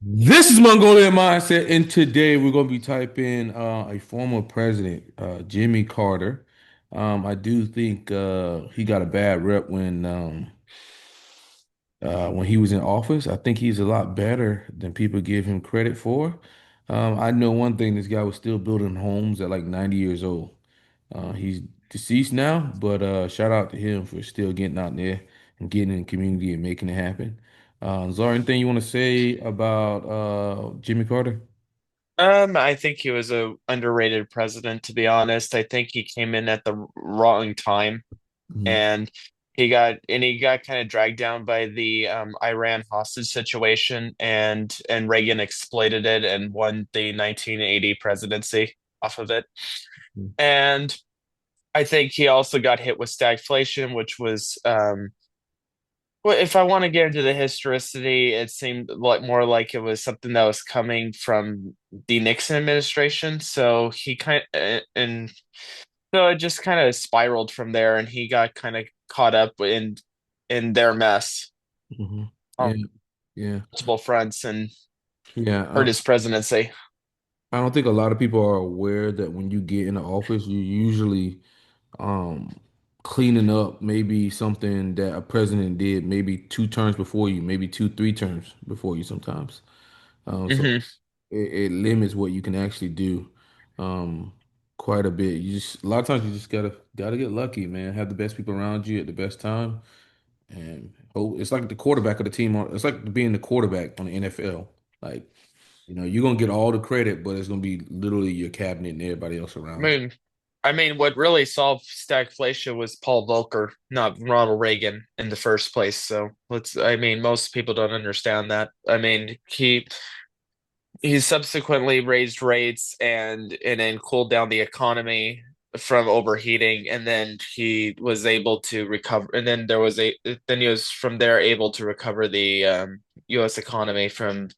This is Mongolian Mindset, and today we're going to be typing a former president, Jimmy Carter. I do think he got a bad rep when he was in office. I think he's a lot better than people give him credit for. I know one thing: this guy was still building homes at like 90 years old. He's deceased now, but shout out to him for still getting out there and getting in the community and making it happen. Is there anything you want to say about Jimmy Carter? I think he was a underrated president, to be honest. I think he came in at the wrong time Mhm. and he got kind of dragged down by the Iran hostage situation and Reagan exploited it and won the 1980 presidency off of it. And I think he also got hit with stagflation, which was well, if I want to get into the historicity, it seemed like more like it was something that was coming from the Nixon administration. So he kind and so it just kind of spiraled from there, and he got kind of caught up in their mess Mhm. Yeah, on yeah, multiple fronts and yeah. hurt his presidency. I don't think a lot of people are aware that when you get into office, you usually um, cleaning up maybe something that a president did maybe two terms before you, maybe two, three terms before you sometimes. So Hmm. it limits what you can actually do um, quite a bit. You just a lot of times you just gotta get lucky, man. Have the best people around you at the best time, and hope it's like the quarterback of the team. It's like being the quarterback on the NFL. Like you're gonna get all the credit, but it's gonna be literally your cabinet and everybody else I around you. mean, I mean, what really solved stagflation was Paul Volcker, not Ronald Reagan in the first place. So I mean, most people don't understand that. I mean, he subsequently raised rates and then cooled down the economy from overheating, and then he was able to recover, and then then he was from there able to recover the U.S. economy from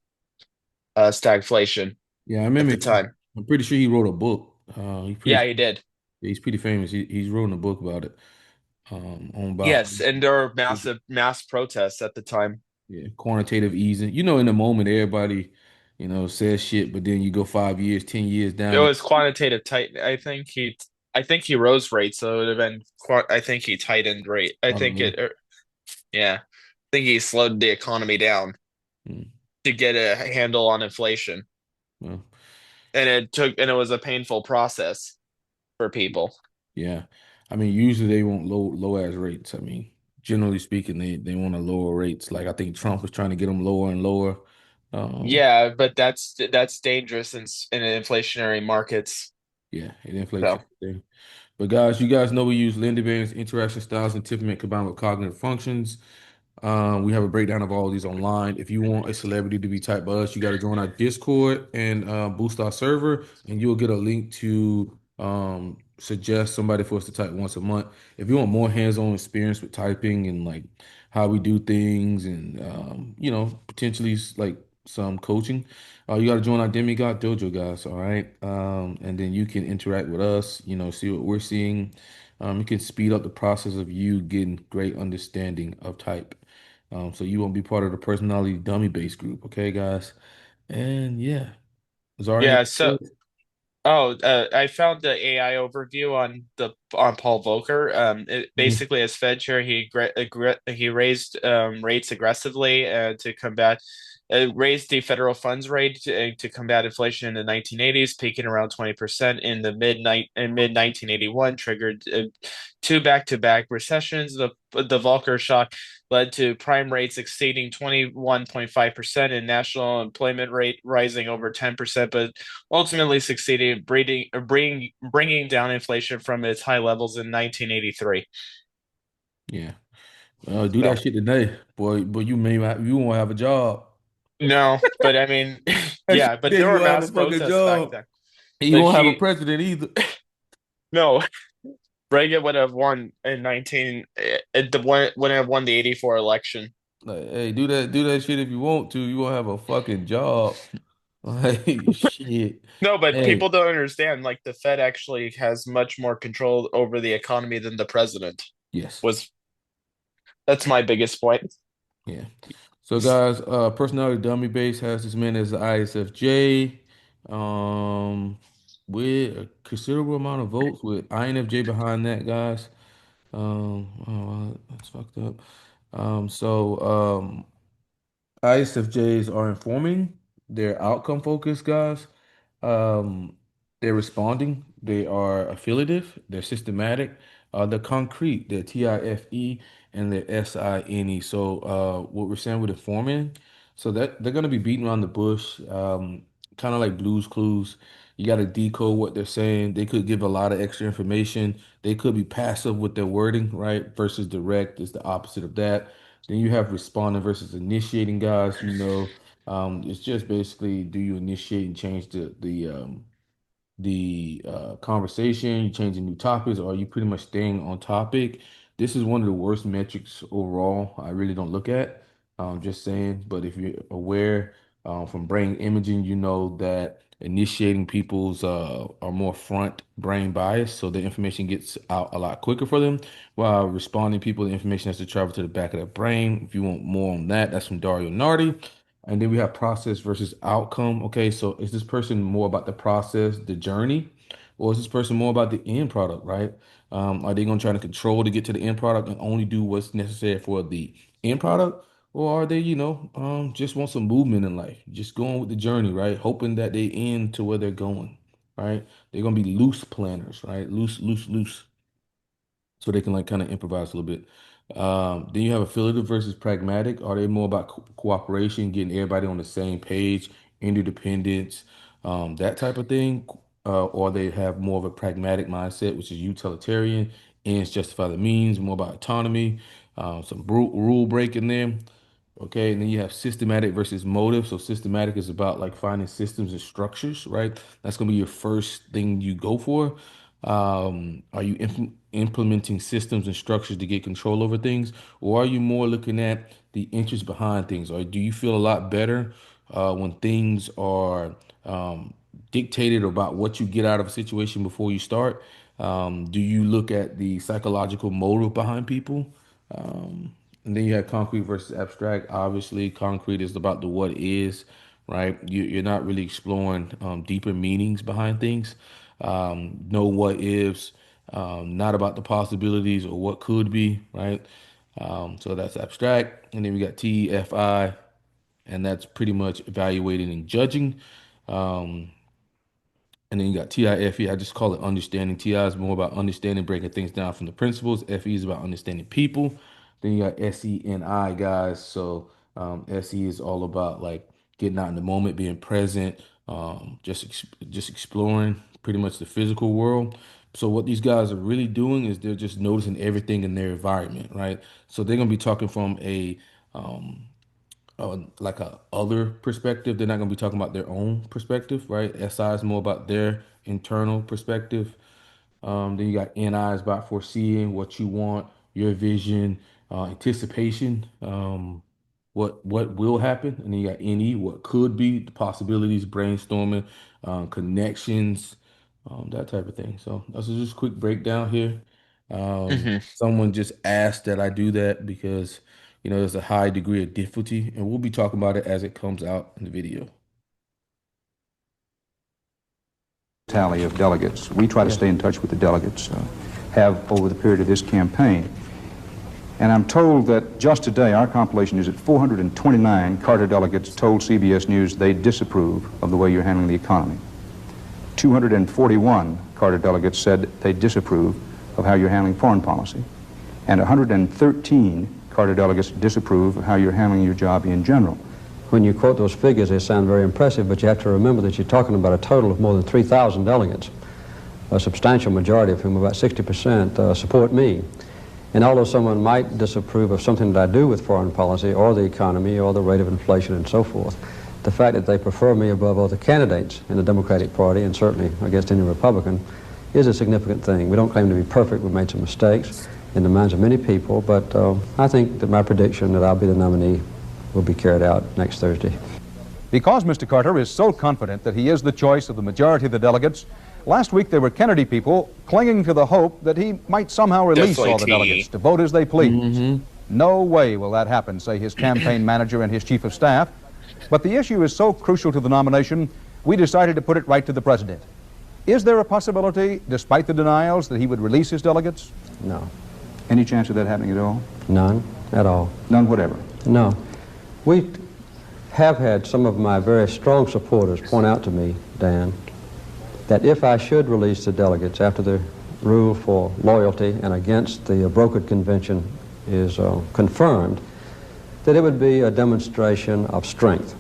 stagflation Yeah, I at remember. the time. I'm pretty sure he wrote a book. Yeah, he did. He's pretty famous. He's written a book about it. On about Yes, and there were massive mass protests at the time. yeah, quantitative easing. In the moment, everybody, says shit, but then you go 5 years, 10 years It down. was quantitative tight. I think he rose rates, so it would have been. I think he tightened rate. I think Yeah. yeah. I think he slowed the economy down Mm, to get a handle on inflation. well, And it was a painful process for people. yeah. I mean, usually they want low ass rates. I mean, generally speaking, they want to lower rates. Like I think Trump was trying to get them lower and lower. Um, Yeah, but that's dangerous in inflationary markets. yeah, it inflates So everything. But guys, you guys know we use Berens Interaction Styles and Temperament combined with cognitive functions. We have a breakdown of all of these online. If you want a celebrity to be typed by us, you got to join our Discord and boost our server, and you'll get a link to suggest somebody for us to type once a month. If you want more hands-on experience with typing and like how we do things, and potentially like some coaching, you got to join our Demigod Dojo, guys. All right, and then you can interact with us. See what we're seeing. It can speed up the process of you getting great understanding of type. So you won't be part of the personality dummy base group, okay, guys? And yeah, is there yeah, anything so else? I found the AI overview on Paul Volcker. It Mhm. basically as Fed chair, he raised rates aggressively to combat. Raised the federal funds rate to combat inflation in the 1980s, peaking around 20% in the mid 1981, triggered two back-to-back recessions. The Volcker shock led to prime rates exceeding 21.5% and national employment rate rising over 10%, but ultimately succeeded bringing down inflation from its high levels in 1983. Yeah. Do that So, shit today, boy. But you won't have a job. no, but I mean, That shit yeah, but today, there you were won't have mass a fucking protests back job. then. And you Like won't have a he, president either. no, Reagan would have won in 19, the one would have won the 84 election. Like, hey, do that shit if you want to. You won't have a fucking job. Like, shit. No, but Hey, people don't understand. Like the Fed actually has much more control over the economy than the president. yes. Was That's my biggest point. Yeah. So guys, personality dummy base has this man as the ISFJ, um, with a considerable amount of votes with INFJ behind that, guys. Oh, well, that's fucked up. So ISFJs are informing, they're outcome focused, guys. Um, they're responding, they are affiliative, they're systematic, they're concrete, they're TIFE and they're SINE. So what we're saying with informing, so that they're gonna be beating around the bush, kind of like Blues Clues. You got to decode what they're saying. They could give a lot of extra information. They could be passive with their wording, right? Versus direct is the opposite of that. Then you have responding versus initiating, guys. It's just basically, do you initiate and change the conversation, you changing new topics, or are you pretty much staying on topic? This is one of the worst metrics overall. I really don't look at. Just saying. But if you're aware from brain imaging, you know that initiating people's are more front brain bias, so the information gets out a lot quicker for them. While responding people, the information has to travel to the back of the brain. If you want more on that, that's from Dario Nardi. And then we have process versus outcome. Okay, so is this person more about the process, the journey, or is this person more about the end product, right? Are they going to try to control to get to the end product and only do what's necessary for the end product? Or are they, just want some movement in life, just going with the journey, right? Hoping that they end to where they're going, right? They're going to be loose planners, right? Loose, loose, loose so they can like kind of improvise a little bit. Then you have affiliative versus pragmatic. Are they more about cooperation, getting everybody on the same page, interdependence, that type of thing? Or they have more of a pragmatic mindset, which is utilitarian, ends justify the means, more about autonomy, some rule breaking there. Okay, and then you have systematic versus motive. So systematic is about like finding systems and structures, right? That's gonna be your first thing you go for. Are you implementing systems and structures to get control over things, or are you more looking at the interest behind things? Or do you feel a lot better when things are dictated about what you get out of a situation before you start? Do you look at the psychological motive behind people? And then you have concrete versus abstract. Obviously, concrete is about the what is, right? You're not really exploring deeper meanings behind things. No what ifs, not about the possibilities or what could be, right? So that's abstract. And then we got TFI, and that's pretty much evaluating and judging. Um, and then you got TIFE. I just call it understanding. TI is more about understanding, breaking things down from the principles. FE is about understanding people. Then you got SENI, guys. So SE is all about like getting out in the moment, being present, just exploring pretty much the physical world. So what these guys are really doing is they're just noticing everything in their environment, right? So they're gonna be talking from a like a other perspective. They're not going to be talking about their own perspective, right? SI is more about their internal perspective. Then you got NI is about foreseeing what you want, your vision, anticipation, what will happen, and then you got NE, what could be, the possibilities, brainstorming, connections, that type of thing. So that's just a quick breakdown here. Hmm. Someone just asked that I do that because there's a high degree of difficulty, and we'll be talking about it as it comes out in the video. Tally of delegates. We try to Yeah. stay in touch with the delegates, have over the period of this campaign. And I'm told that just today our compilation is that 429 Carter delegates told CBS News they disapprove of the way you're handling the economy. 241 Carter delegates said they disapprove of how you're handling foreign policy. And 113 Carter delegates disapprove of how you're handling your job in general. When you quote those figures, they sound very impressive, but you have to remember that you're talking about a total of more than 3,000 delegates, a substantial majority of whom, about 60%, support me. And although someone might disapprove of something that I do with foreign policy or the economy or the rate of inflation and so forth, the fact that they prefer me above other candidates in the Democratic Party and certainly against any Republican is a significant thing. We don't claim to be perfect. We've made some mistakes in the minds of many people, but I think that my prediction that I'll be the nominee will be carried out next Thursday. Because Mr. Carter is so confident that he is the choice of the majority of the delegates, last week there were Kennedy people clinging to the hope that he might somehow release all the delegates to vote as they please. No way will that happen, say his campaign manager and his chief of staff. But the issue is so crucial to the nomination, we decided to put it right to the president. Is there a possibility, despite the denials, that he would release his delegates? No. Any chance of that happening at all? None at all. None whatever. No. We have had some of my very strong supporters point out to me, Dan, that if I should release the delegates after the rule for loyalty and against the brokered convention is confirmed, that it would be a demonstration of strength.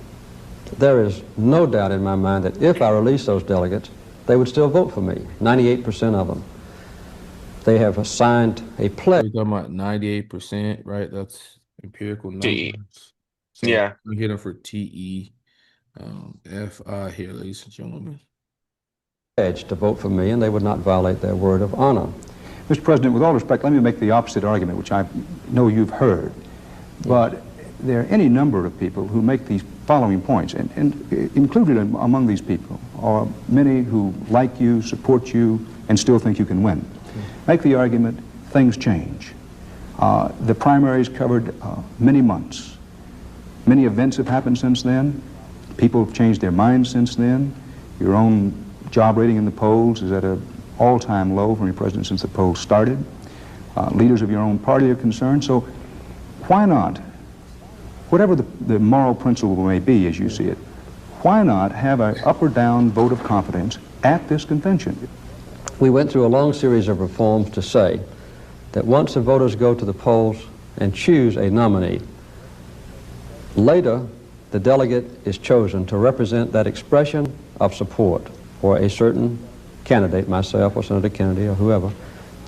There is no doubt in my mind that if I release those delegates, they would still vote for me, 98% of them. They have signed a pledge. We're talking about 98%, right? That's empirical T. numbers. So Yeah. we hit them for TE, FI here, ladies and gentlemen. To vote for me, and they would not violate their word of honor. Mr. President, with all respect, let me make the opposite argument, which I know you've heard. But there are any number of people who make these following points, and included among these people are many who like you, support you, and still think you can win. Make the argument, things change. The primaries covered many months. Many events have happened since then. People have changed their minds since then. Your own job rating in the polls is at an all-time low for any president since the polls started. Leaders of your own party are concerned. So why not, whatever the moral principle may be as you see it, why not have an up or down vote of confidence at this convention? We went through a long series of reforms to say that once the voters go to the polls and choose a nominee, later the delegate is chosen to represent that expression of support for a certain candidate, myself or Senator Kennedy or whoever,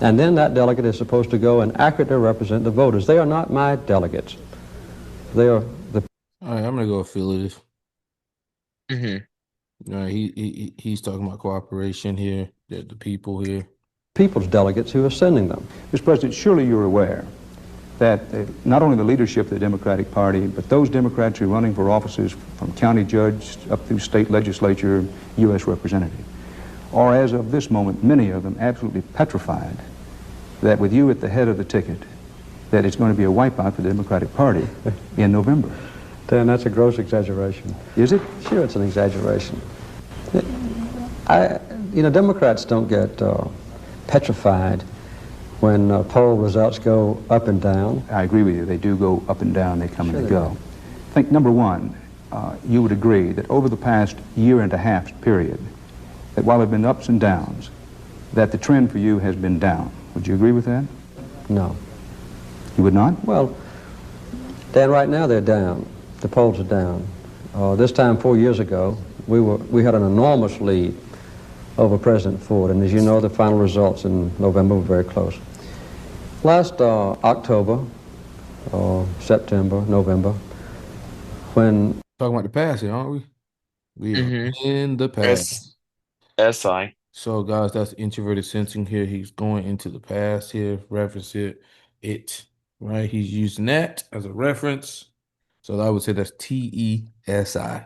and then that delegate is supposed to go and accurately represent the voters. They are not my delegates. They are the... All right, I'm going to go affiliative. Mm-hmm. All right, he's talking about cooperation here, the people here. people's delegates who are sending them. Mr. President, surely you're aware that not only the leadership of the Democratic Party, but those Democrats who are running for offices from county judge up through state legislature, U.S. representative, are, as of this moment, many of them absolutely petrified that with you at the head of the ticket, that it's going to be a wipeout for the Democratic Party in November. Dan, that's a gross exaggeration. Is it? Sure, it's an exaggeration. Democrats don't get petrified when poll results go up and down. I agree with you. They do go up and down. They come and they go. I think, number one, you would agree that over the past year and a half period, that while there have been ups and downs, that the trend for you has been down. Would you agree with that? No. You would not? Well, Dan, right now they're down. The polls are down. This time 4 years ago, we had an enormous lead over President Ford, and as you know, the final results in November were very close. Last October, September, November, when... Talking about the past here, aren't we? We are in the past. SI. So, guys, that's introverted sensing here. He's going into the past here, reference it, right? He's using that as a reference. So I would say that's TESI.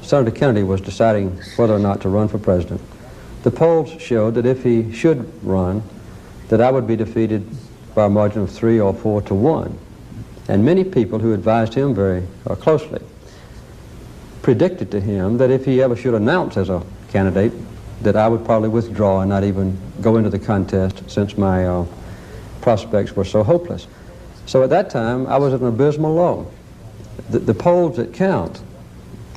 Senator Kennedy was deciding whether or not to run for president. The polls showed that if he should run, that I would be defeated by a margin of 3 or 4 to 1. And many people who advised him very closely predicted to him that if he ever should announce as a candidate, that I would probably withdraw and not even go into the contest since my prospects were so hopeless. So at that time, I was at an abysmal low. The polls that count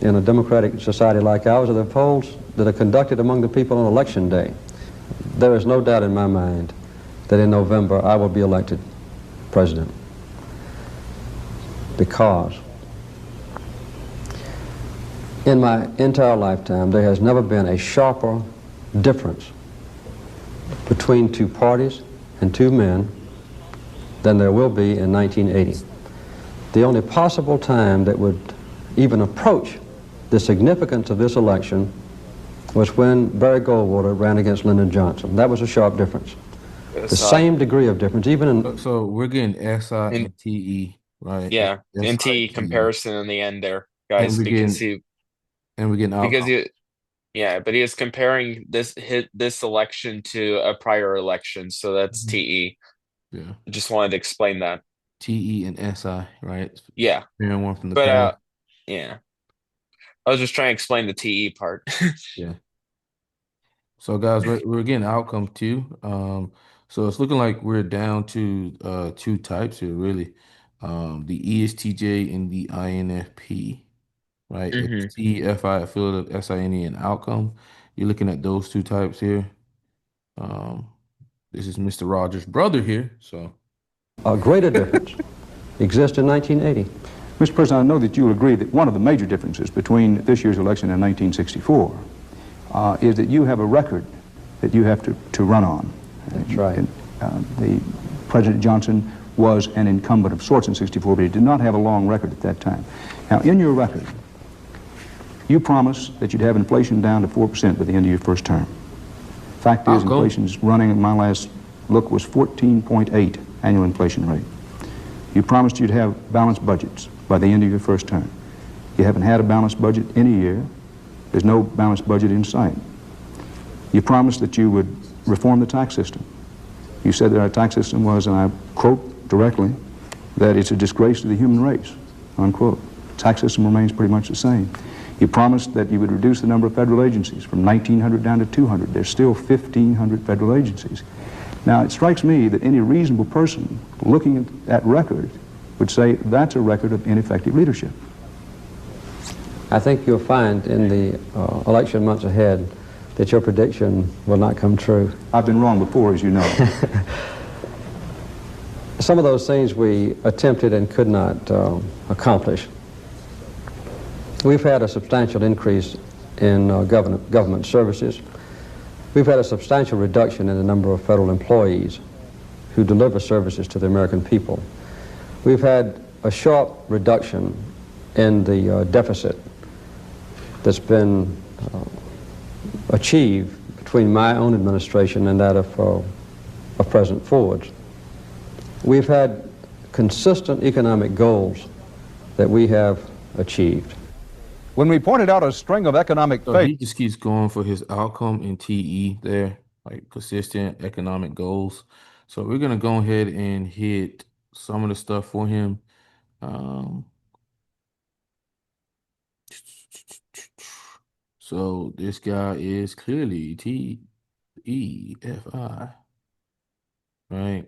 in a democratic society like ours are the polls that are conducted among the people on election day. There is no doubt in my mind that in November I will be elected president, because in my entire lifetime there has never been a sharper difference between two parties and two men than there will be in 1980. The only possible time that would even approach the significance of this election was when Barry Goldwater ran against Lyndon Johnson. That was a sharp difference. The same degree of difference, even in... So we're getting SI and TE, right? Yeah, NT comparison in the end there, guys, because we're getting out. But he is comparing this election to a prior election, so that's TE. Yeah. I just wanted to explain that. TE and SI, right? Yeah, Comparing one from the but past. yeah. I was just trying to explain the TE part. Yeah. So guys, we're getting outcome two. So it's looking like we're down to two types here, really. The ESTJ and the INFP, right? It's Hmm. TFI, affiliative, SINE, and outcome. You're looking at those two types here. Um, this is Mr. Rogers' brother here, so A greater difference exists in 1980. Mr. President, I know that you'll agree that one of the major differences between this year's election and 1964 is that you have a record that you have to run on. That's right. The President Johnson was an incumbent of sorts in 64, but he did not have a long record at that time. Now, in your record, you promised that you'd have inflation down to 4% by the end of your first term. Fact is, inflation's running, at my last look, was 14.8 annual inflation rate. You promised you'd have balanced budgets by the end of your first term. You haven't had a balanced budget in a year. There's no balanced budget in sight. You promised that you would reform the tax system. You said that our tax system was, and I quote directly, that it's a disgrace to the human race, unquote. The tax system remains pretty much the same. You promised that you would reduce the number of federal agencies from 1,900 down to 200. There's still 1,500 federal agencies. Now, it strikes me that any reasonable person looking at that record would say that's a record of ineffective leadership. I think you'll find in the election months ahead that your prediction will not come true. I've been wrong before, as you know. Some of those things we attempted and could not accomplish. We've had a substantial increase in government services. We've had a substantial reduction in the number of federal employees who deliver services to the American people. We've had a sharp reduction in the deficit that's been achieved between my own administration and that of President Ford's. We've had consistent economic goals that we have achieved. When we pointed out a string of economic so he just keeps going for his outcome in TE there, like consistent economic goals. So we're gonna go ahead and hit some of the stuff for him. So this guy is clearly TEFI, right?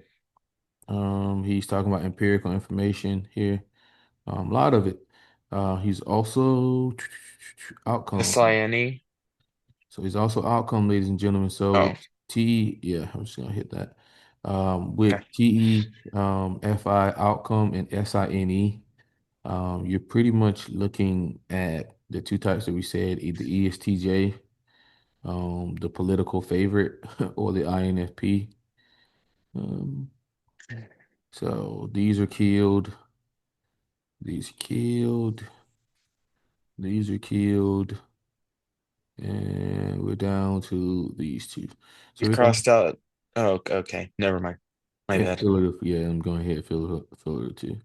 He's talking about empirical information here. A lot of it. He's also outcome. SINE. So he's also outcome, ladies and gentlemen. So TE, yeah, I'm just gonna hit that. With TE, FI outcome and SINE, you're pretty much looking at the two types that we said, either ESTJ, the political favorite, or the INFP. So these are killed. These are killed. These are killed. And we're down to these two. So You crossed out. Oh, okay. Never mind. My bad. Yeah, I'm going ahead affiliative too.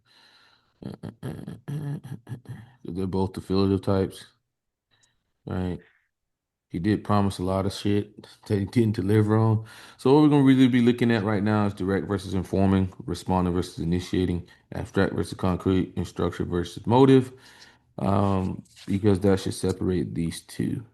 They're both affiliative types, right? He did promise a lot of shit that he didn't deliver on. So what we're going to really be looking at right now is direct versus informing, responding versus initiating, abstract versus concrete, and structure versus motive, because that should separate these two.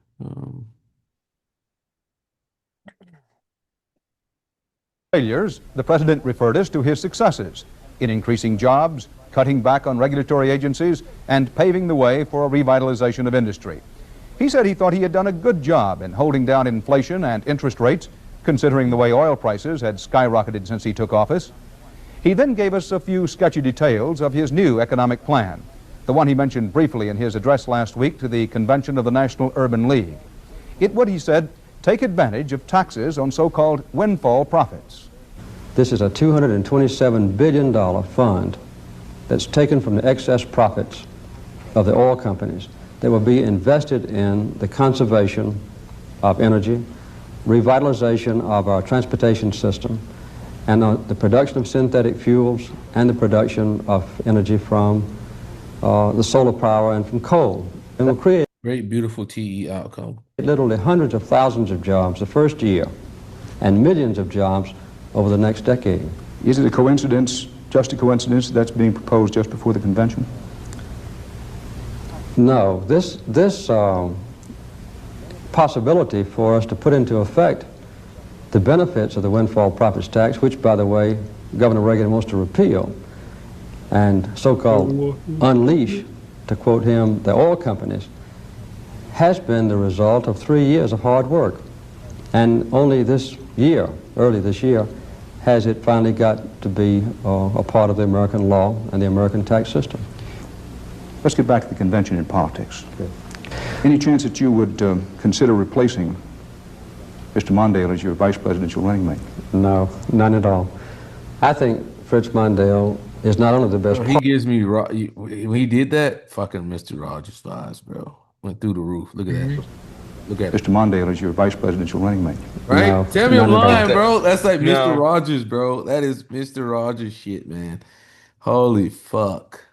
Failures, the President referred us to his successes in increasing jobs, cutting back on regulatory agencies, and paving the way for a revitalization of industry. He said he thought he had done a good job in holding down inflation and interest rates, considering the way oil prices had skyrocketed since he took office. He then gave us a few sketchy details of his new economic plan, the one he mentioned briefly in his address last week to the convention of the National Urban League. It would, he said, take advantage of taxes on so-called windfall profits. This is a $227 billion fund that's taken from the excess profits of the oil companies that will be invested in the conservation of energy, revitalization of our transportation system, and the production of synthetic fuels and the production of energy from the solar power and from coal. And will create great, beautiful TE outcome. Literally hundreds of thousands of jobs the first year and millions of jobs over the next decade. Is it a coincidence just a coincidence that's being proposed just before the convention? No, this possibility for us to put into effect the benefits of the windfall profits tax, which, by the way, Governor Reagan wants to repeal, and so-called unleash, to quote him, the oil companies, has been the result of 3 years of hard work. And only this year, early this year, has it finally got to be a part of the American law and the American tax system. Let's get back to the convention in politics. Okay. Any chance that you would consider replacing Mr. Mondale as your vice presidential running mate? No, none at all. I think Fritz Mondale is not only the best... He gives me, when he did that, fucking Mr. Rogers vibes, bro. Went through the roof. Look at that. Look at Mr. Mondale as your vice presidential running mate. Right? No, Tell me I'm none at all. lying, bro. That's like No. Mr. Rogers, bro. That is Mr. Rogers shit, man. Holy fuck.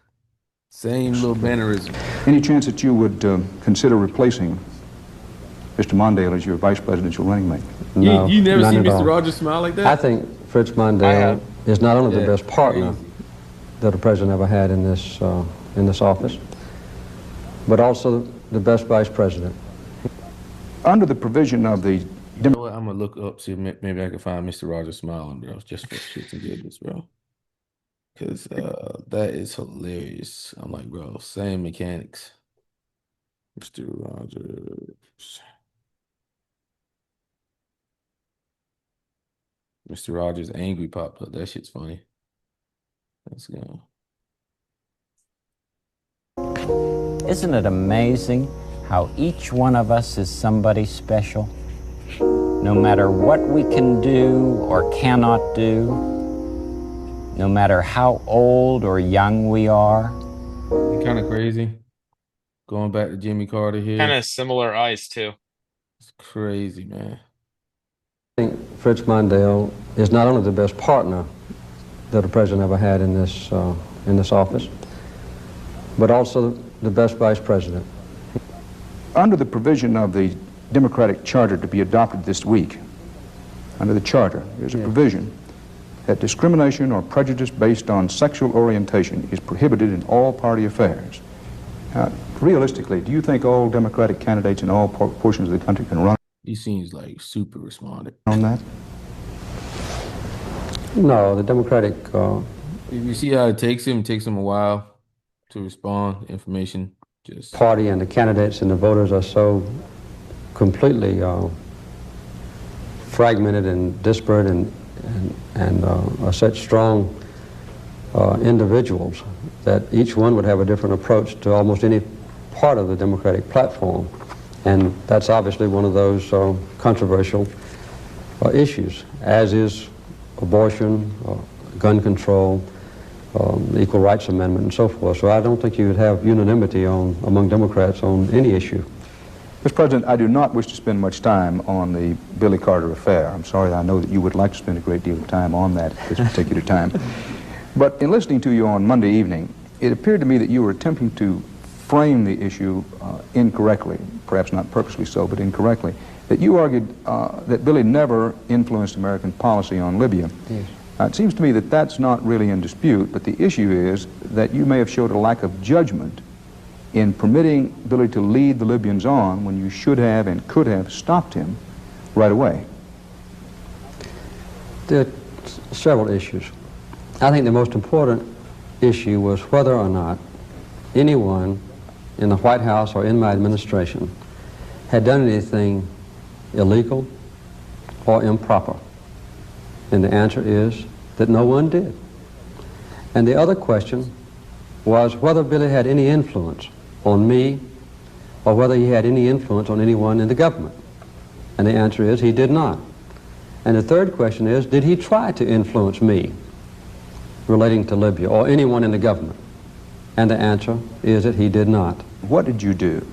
Same little mannerism. Any chance that you would consider replacing Mr. Mondale as your vice presidential running mate? No, You never none see at Mr. all. Rogers smile like that? I think Fritz I Mondale have. is not only the Yeah, best partner crazy. that a president ever had in this office, but also the best vice president. Under the provision of the You know what? I'm gonna look up, see if maybe I can find Mr. Rogers smiling, bro, just for shits and giggles, bro. Because that is hilarious. I'm like, bro, same mechanics. Mr. Rogers. Mr. Rogers angry popped up. That shit's funny. Let's go. Isn't it amazing how each one of us is somebody special? No matter what we can do or cannot do, no matter how old or young we are. Kind of crazy. Going back to Jimmy Carter here. Kind of similar eyes too. It's crazy, man. I think Fritz Mondale is not only the best partner that a president ever had in this office, but also the best vice president. under the provision of the Democratic Charter to be adopted this week, under the Charter, there's a provision that discrimination or prejudice based on sexual orientation is prohibited in all party affairs. Realistically, do you think all Democratic candidates in all portions of the country can run He seems like super responded. on that? No, the Democratic You see how it takes him a while to respond. Information just Party and the candidates and the voters are so completely fragmented and disparate and are such strong individuals that each one would have a different approach to almost any part of the Democratic platform. And that's obviously one of those controversial issues, as is abortion, gun control, the Equal Rights Amendment, and so forth. So I don't think you would have unanimity among Democrats on any issue. Mr. President, I do not wish to spend much time on the Billy Carter affair. I'm sorry, I know that you would like to spend a great deal of time on that at this particular time. But in listening to you on Monday evening, it appeared to me that you were attempting to frame the issue incorrectly, perhaps not purposely so, but incorrectly, that you argued that Billy never influenced American policy on Libya. Yes. It seems to me that that's not really in dispute, but the issue is that you may have showed a lack of judgment in permitting Billy to lead the Libyans on when you should have and could have stopped him right away. There are several issues. I think the most important issue was whether or not anyone in the White House or in my administration had done anything illegal or improper. And the answer is that no one did. And the other question was whether Billy had any influence on me or whether he had any influence on anyone in the government. And the answer is he did not. And the third question is, did he try to influence me relating to Libya or anyone in the government? And the answer is that he did not. What did you do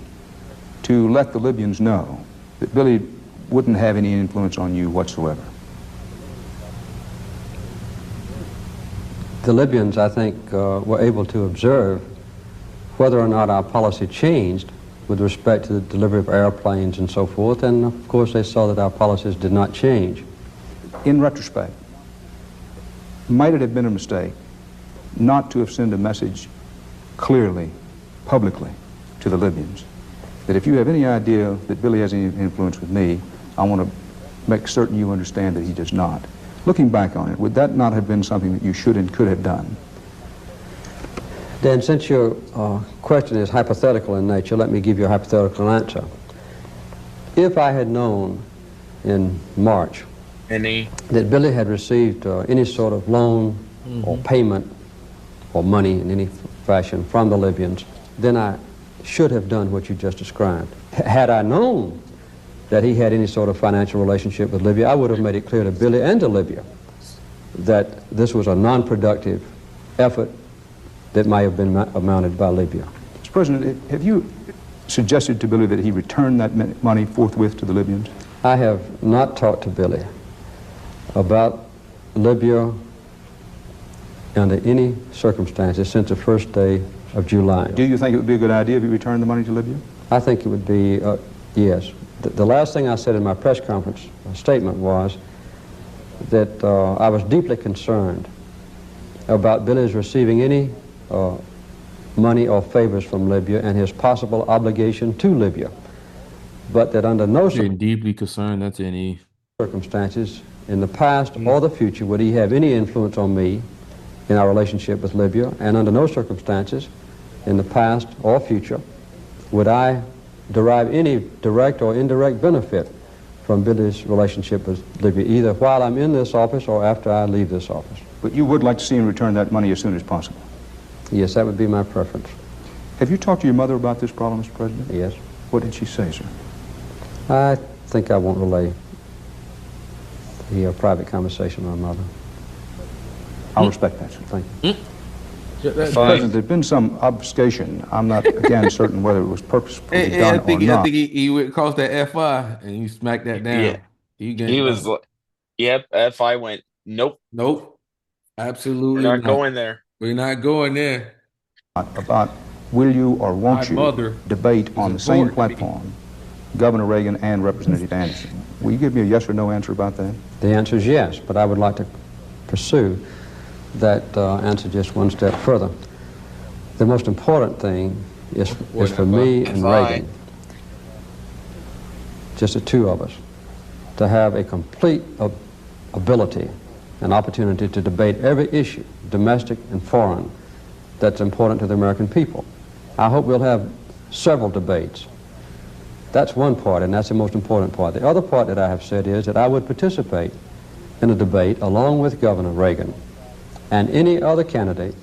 to let the Libyans know that Billy wouldn't have any influence on you whatsoever? The Libyans, I think, were able to observe whether or not our policy changed with respect to the delivery of airplanes and so forth, and of course they saw that our policies did not change. In retrospect, might it have been a mistake not to have sent a message clearly, publicly, to the Libyans, that if you have any idea that Billy has any influence with me, I want to make certain you understand that he does not. Looking back on it, would that not have been something that you should and could have done? Dan, since your question is hypothetical in nature, let me give you a hypothetical answer. If I had known in March that Billy had received any sort of loan or payment or money in any fashion from the Libyans, then I should have done what you just described. Had I known that he had any sort of financial relationship with Libya, I would have made it clear to Billy and to Libya that this was a non-productive effort that might have been mounted by Libya. Mr. President, have you suggested to Billy that he return that money forthwith to the Libyans? I have not talked to Billy about Libya under any circumstances since the first day of July. Do you think it would be a good idea if you returned the money to Libya? I think it would be, yes. The last thing I said in my press conference statement was that I was deeply concerned about Billy's receiving any money or favors from Libya and his possible obligation to Libya, but that under no deeply concerned that's any circumstances in the past or the future would he have any influence on me in our relationship with Libya, and under no circumstances in the past or future would I derive any direct or indirect benefit from Billy's relationship with Libya, either while I'm in this office or after I leave this office. But you would like to see him return that money as soon as possible? Yes, that would be my preference. Have you talked to your mother about this problem, Mr. President? Yes. What did she say, sir? I think I won't relay the private conversation with my mother. I'll respect that, sir. Thank you. Mr. President, there's been some obfuscation. I'm not, again, certain whether it was purposefully done or not. I think he went across that FI and you smacked that down. Yeah. He was, yep, FI went, nope. Nope. Absolutely We're not going there. We're not going there. About will you or won't you debate on the same platform Governor Reagan and Representative Anderson? Will you give me a yes or no answer about that? The answer is yes, but I would like to pursue that answer just one step further. The most important thing is for me and Reagan, just the two of us, to have a complete ability and opportunity to debate every issue, domestic and foreign, that's important to the American people. I hope we'll have several debates. That's one part, and that's the most important part. The other part that I have said is that I would participate in a debate along with Governor Reagan and any other candidate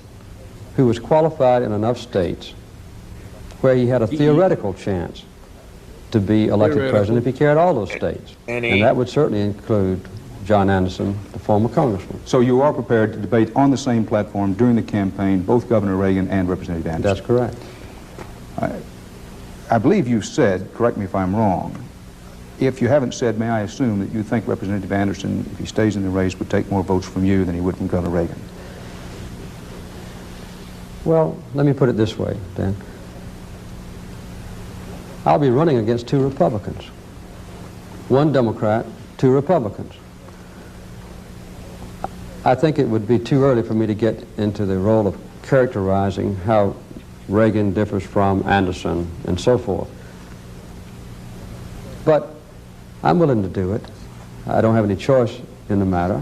who was qualified in enough states where he had a theoretical chance to be elected president if he carried all those states. And that would certainly include John Anderson, the former congressman. So you are prepared to debate on the same platform during the campaign, both Governor Reagan and Representative Anderson? That's correct. I believe you said, correct me if I'm wrong, if you haven't said, may I assume that you think Representative Anderson, if he stays in the race, would take more votes from you than he would from Governor Reagan? Well, let me put it this way, Dan. I'll be running against two Republicans. One Democrat, two Republicans. I think it would be too early for me to get into the role of characterizing how Reagan differs from Anderson and so forth. But I'm willing to do it. I don't have any choice in the matter.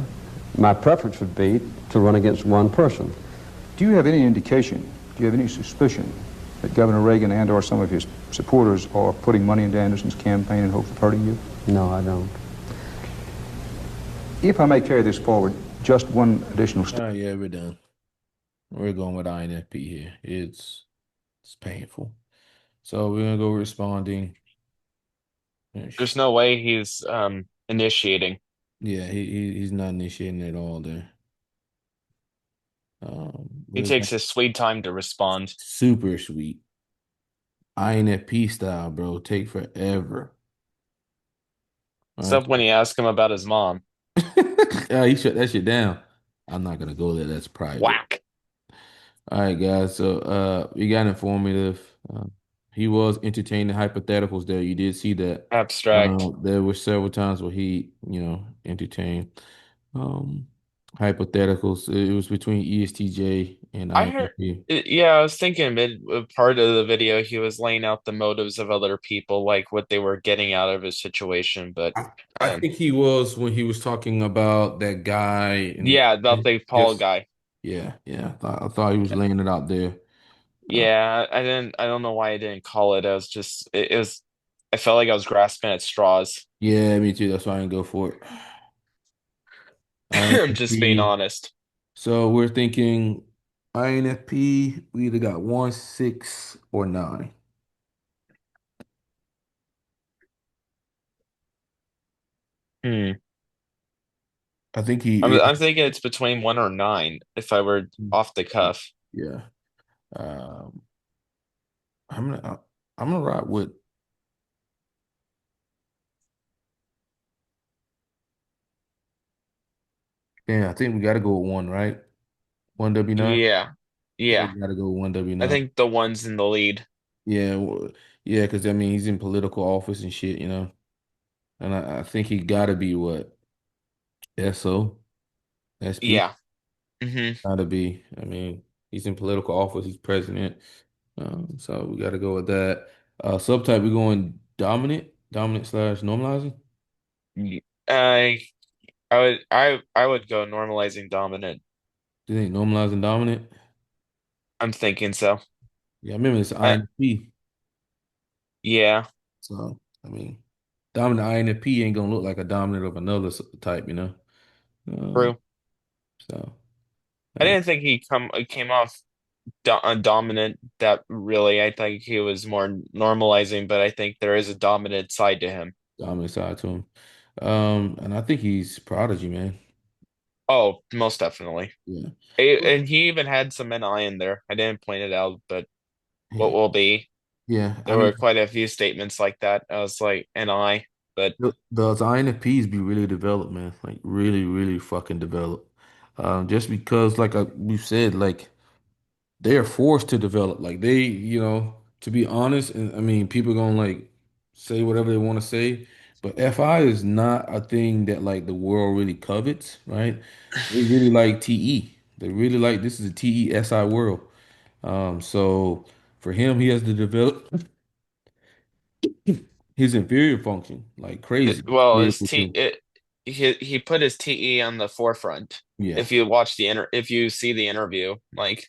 My preference would be to run against one person. Do you have any indication, do you have any suspicion that Governor Reagan and or some of his supporters are putting money into Anderson's campaign in hopes of hurting you? No, I don't. If I may carry this forward, just one additional step. Yeah, we're done. We're going with INFP here. It's painful. So we're gonna go responding. There's no way he's initiating. Yeah, he's not initiating at all there. He takes his sweet time to respond. Super sweet. INFP style, bro. Take forever. Except when he asks him about his mom. He shut that shit down. I'm not gonna go there. That's private. Whack. All right, guys. So we got informative. He was entertaining hypotheticals there. You did see that. Abstract. There were several times where he, entertained Hypotheticals. It was between ESTJ and I heard, INFP. yeah, I was thinking mid part of the video he was laying out the motives of other people, like what they were getting out of his situation. But I, I um, think he was when he was talking about that guy and yeah, about the Paul yes, guy. yeah, yeah. I thought he was laying it out there. Uh, Yeah, I don't know why I didn't call it. I was just, it was, I felt like I was grasping at straws. yeah, me too. That's why I didn't go for it. I'm just being INFP. honest. So we're thinking INFP. We either got 1, 6, or 9. Hmm. I think he is. I'm thinking it's between 1 or 9 if I were off the cuff. Yeah. Um, I'm gonna I'm gonna ride with. Yeah, I think we got to go with one, right? One W9. Yeah. I think Yeah. we got to go with one I W9. think the one's in the lead. Yeah, yeah, because I mean he's in political office and shit, and I think he got to be what SO SP Yeah. Hmm. got to be. I mean he's in political office. He's president. So we got to go with that. Subtype, we're going dominant slash normalizing. I I would go normalizing dominant. Do you think normalizing dominant? I'm thinking so. Yeah, I remember it's I INFP. Yeah, So I mean, dominant INFP ain't gonna look like a dominant of another type. Um, true. so I uh, didn't think he came off dominant that really. I think he was more normalizing, but I think there is a dominant side to him. dominant side to him. And I think he's prodigy, man. Oh, most definitely. Yeah. And he even had some NI in there. I didn't point it out, but what Yeah. will be? Yeah. I There were mean, quite a few statements like that. I was like, NI, but those INFPs be really developed, man. Like really, really fucking developed. Just because, like we've said, like they are forced to develop. Like to be honest, and I mean, people gonna like say whatever they want to say, but FI is not a thing that like the world really covets, right? They really like TE. They really like this is a TESI world. So for him, he has to develop his inferior function like crazy. well, Very his T cool. it he put his TE on the forefront. Yeah, If you watch if you see the interview, like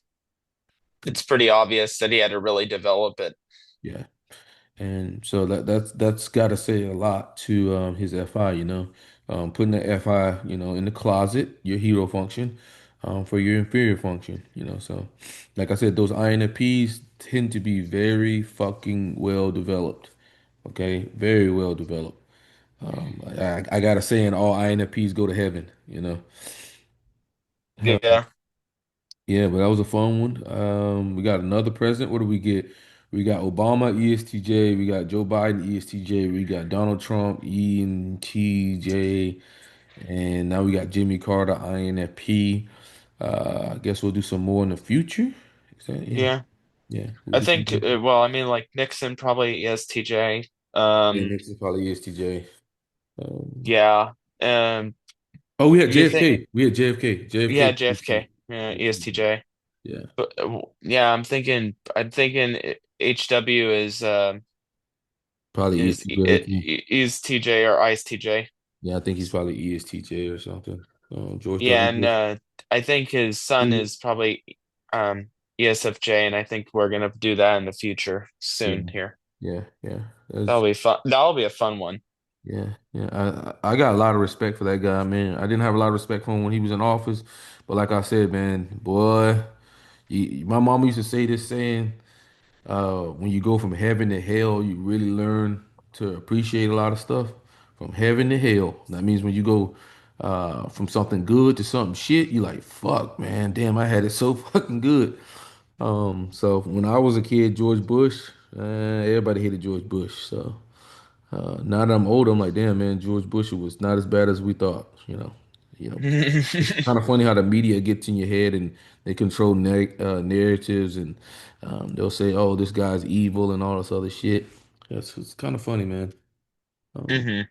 it's pretty obvious that he had to really develop it. yeah. And so that's got to say a lot to his FI. Putting the FI, in the closet, your hero function, for your inferior function. So, like I said, those INFPs tend to be very fucking well developed. Okay, very well developed. I gotta say, and all INFPs go to heaven. Yeah. Yeah, but that was a fun one. We got another president. What do we get? We got Obama, ESTJ. We got Joe Biden, ESTJ. We got Donald Trump, ENTJ. And now we got Jimmy Carter, INFP. I guess we'll do some more in the future. Yeah, Yeah. yeah. We'll I do some think, more. well, I mean, like Nixon probably ESTJ. Yeah, Um, next is probably ESTJ. Um, yeah. Um, oh, we had you think, JFK. We had JFK. yeah, JFK. JFK, yeah, ESTJ. Yeah, But yeah, I'm thinking HW probably ESTJ. is TJ or ISTJ. Yeah, I think he's probably ESTJ or something. George Yeah, W. and Bush. I think his son is probably ESFJ, and I think we're gonna do that in the future Yeah, soon here. yeah, yeah. That'll be fun. That'll be a fun one. Yeah, yeah. I got a lot of respect for that guy, man. I didn't have a lot of respect for him when he was in office, but like I said, man, boy, my mom used to say this saying, when you go from heaven to hell, you really learn to appreciate a lot of stuff. From heaven to hell. That means when you go from something good to something shit, you like, fuck, man, damn, I had it so fucking good. So when I was a kid, George Bush, everybody hated George Bush. So now that I'm older, I'm like, damn, man, George Bush was not as bad as we thought. It's kind of funny how the media gets in your head and they control narratives and they'll say, oh, this guy's evil and all this other shit. It's kind of funny, man. Um, Hmm.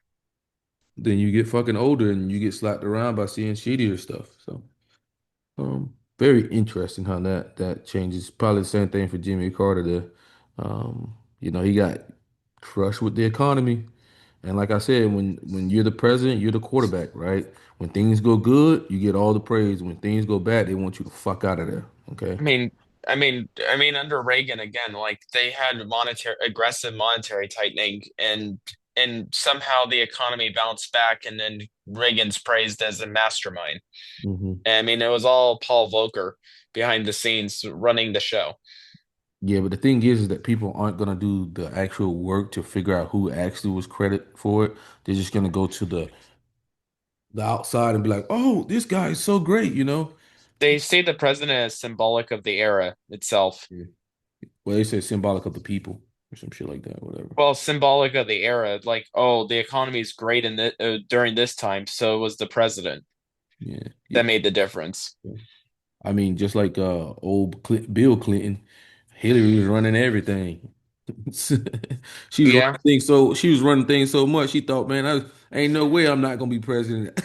then you get fucking older and you get slapped around by seeing shittier stuff. So Very interesting how that changes. Probably the same thing for Jimmy Carter there. He got crushed with the economy. And like I said, when you're the president, you're the quarterback, right? When things go good, you get all the praise. When things go bad, they want you to fuck out of there. Okay. I mean, under Reagan again, like they had aggressive monetary tightening, and somehow the economy bounced back, and then Reagan's praised as a mastermind. hmm And I mean, it was all Paul Volcker behind the scenes running the show. Yeah, but the thing is that people aren't gonna do the actual work to figure out who actually was credit for it. They're just gonna go to the outside and be like, "Oh, this guy is so great," you know? They say the president is symbolic of the era itself. Yeah. Well, they say symbolic of the people or some shit like that, whatever. Well, symbolic of the era, like, oh, the economy is great during this time, so was the president. Yeah, That yeah. made the difference. Yeah. I mean, just like Bill Clinton, Hillary was running everything. Yeah, She was running things so much she thought, man, ain't no way I'm not gonna be president.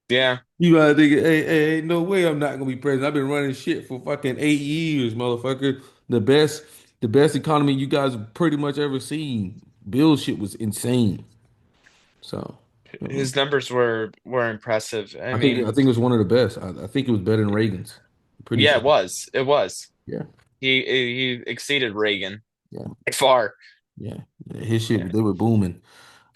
yeah. You gotta think, ain't no way I'm not gonna be president. I've been running shit for fucking 8 years, motherfucker. The best, the best economy you guys have pretty much ever seen. Bill shit was insane. So, uh, His numbers were impressive. I I mean, think it was one of the best. I think it was better than Reagan's. Pretty yeah, sure. it was. It was. Yeah, He exceeded Reagan yeah, by far. yeah. His Yeah. shit, they were booming.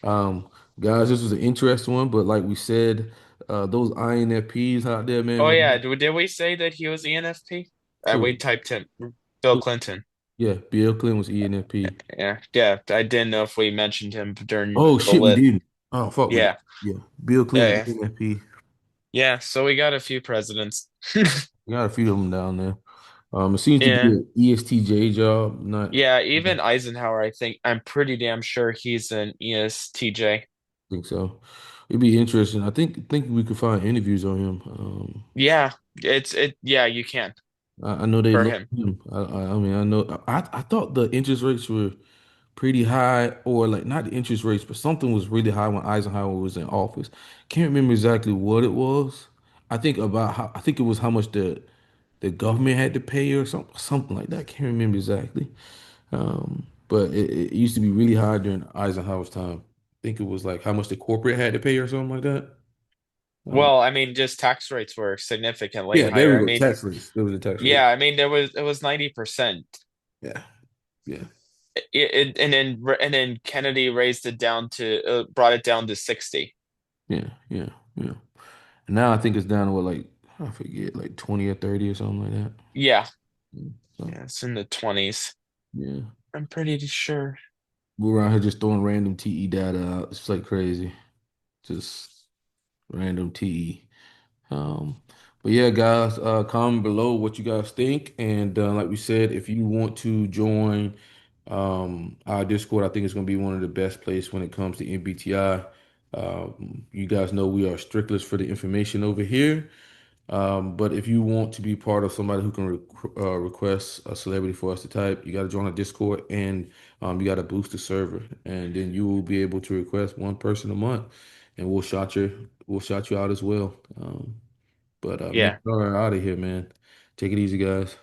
Um, guys, this was an interesting one, but like we said, those INFPs out there, man, Oh yeah, man. did we say that he was ENFP? We Who? typed him. Bill Clinton. Yeah, Bill Clinton was ENFP. Yeah, yeah. I didn't know if we mentioned him during Oh the shit, we list. didn't. Oh fuck, we did. Yeah, Yeah, Bill Clinton, yeah, ENFP. yeah. So we got a few presidents. We got a few of them down there. It seems to be Yeah, an ESTJ job, not. yeah. I Even Eisenhower, I'm pretty damn sure he's an ESTJ. think so. It'd be interesting. I think we could find interviews on him. Yeah, it. Yeah, you can I know they for look him. at him. I mean, I know. I thought the interest rates were pretty high, or like not the interest rates, but something was really high when Eisenhower was in office. Can't remember exactly what it was. I think it was how much the government had to pay or something like that. I can't remember exactly. But it used to be really high during Eisenhower's time. I think it was like how much the corporate had to pay or something like that. Um, Well, I mean, just tax rates were significantly yeah, there higher. we I go. mean, Tax rates. There was a tax rate. yeah, I mean, it was 90%. Yeah, yeah, And then Kennedy raised it down to brought it down to 60. yeah, yeah, yeah. And now I think it's down to what, like, I forget, like 20 or 30 or something like that. Yeah, So yeah, it's in the 20s. yeah, I'm pretty sure. we're around here just throwing random TE data out. It's like crazy, just random TE. Um, but yeah, guys, comment below what you guys think, and like we said, if you want to join our Discord, I think it's going to be one of the best places when it comes to MBTI. You guys know we are strictlers for the information over here. But if you want to be part of somebody who can request a celebrity for us to type, you got to join our Discord and you got to boost the server, and then you will be able to request one person a month, and we'll shout you out as well. But me Yeah. and Star are out of here, man. Take it easy, guys.